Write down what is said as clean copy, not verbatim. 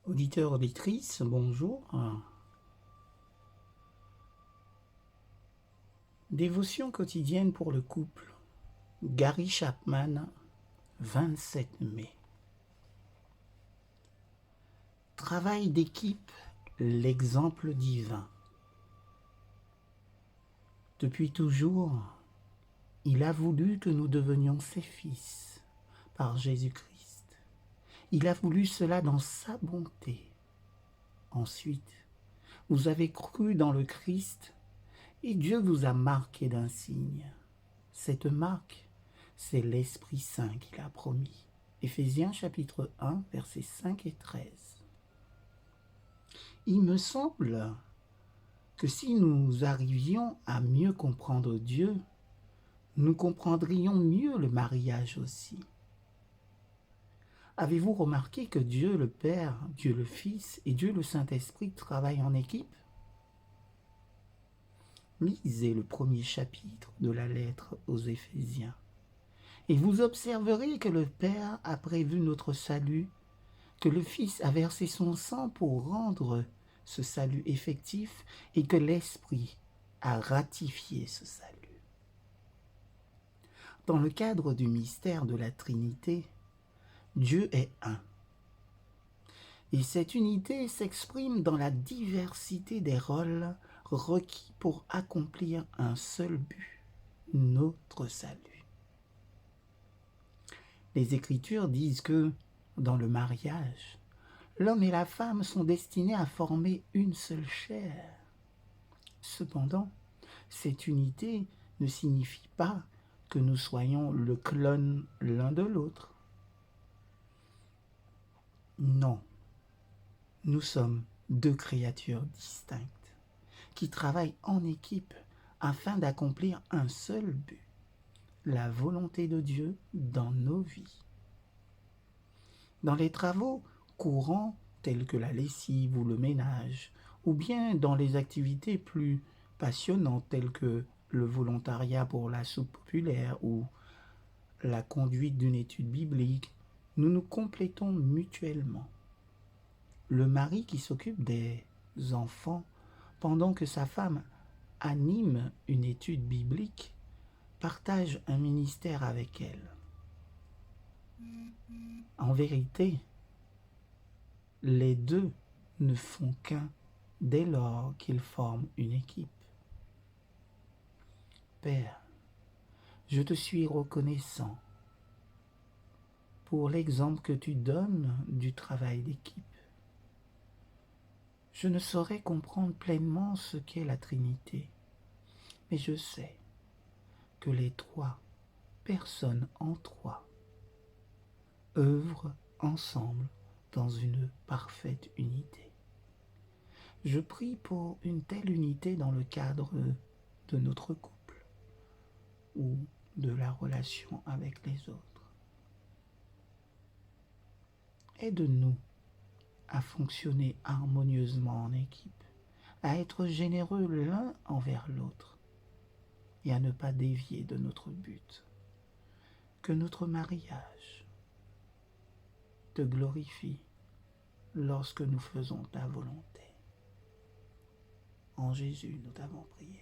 Auditeurs, auditrices, bonjour. Dévotion quotidienne pour le couple. Gary Chapman, 27 mai. Travail d'équipe, l'exemple divin. Depuis toujours, il a voulu que nous devenions ses fils par Jésus-Christ. Il a voulu cela dans sa bonté. Ensuite, vous avez cru dans le Christ et Dieu vous a marqué d'un signe. Cette marque, c'est l'Esprit Saint qu'il a promis. Éphésiens chapitre 1, versets 5 et 13. Il me semble que si nous arrivions à mieux comprendre Dieu, nous comprendrions mieux le mariage aussi. Avez-vous remarqué que Dieu le Père, Dieu le Fils et Dieu le Saint-Esprit travaillent en équipe? Lisez le premier chapitre de la lettre aux Éphésiens. Et vous observerez que le Père a prévu notre salut, que le Fils a versé son sang pour rendre ce salut effectif et que l'Esprit a ratifié ce salut. Dans le cadre du mystère de la Trinité, Dieu est un. Et cette unité s'exprime dans la diversité des rôles requis pour accomplir un seul but, notre salut. Les Écritures disent que, dans le mariage, l'homme et la femme sont destinés à former une seule chair. Cependant, cette unité ne signifie pas que nous soyons le clone l'un de l'autre. Non, nous sommes deux créatures distinctes qui travaillent en équipe afin d'accomplir un seul but, la volonté de Dieu dans nos vies. Dans les travaux courants tels que la lessive ou le ménage, ou bien dans les activités plus passionnantes telles que le volontariat pour la soupe populaire ou la conduite d'une étude biblique, nous nous complétons mutuellement. Le mari qui s'occupe des enfants pendant que sa femme anime une étude biblique partage un ministère avec elle. En vérité, les deux ne font qu'un dès lors qu'ils forment une équipe. Père, je te suis reconnaissant pour l'exemple que tu donnes du travail d'équipe. Je ne saurais comprendre pleinement ce qu'est la Trinité, mais je sais que les trois personnes en trois œuvrent ensemble dans une parfaite unité. Je prie pour une telle unité dans le cadre de notre couple ou de la relation avec les autres. Aide-nous à fonctionner harmonieusement en équipe, à être généreux l'un envers l'autre et à ne pas dévier de notre but. Que notre mariage te glorifie lorsque nous faisons ta volonté. En Jésus, nous t'avons prié.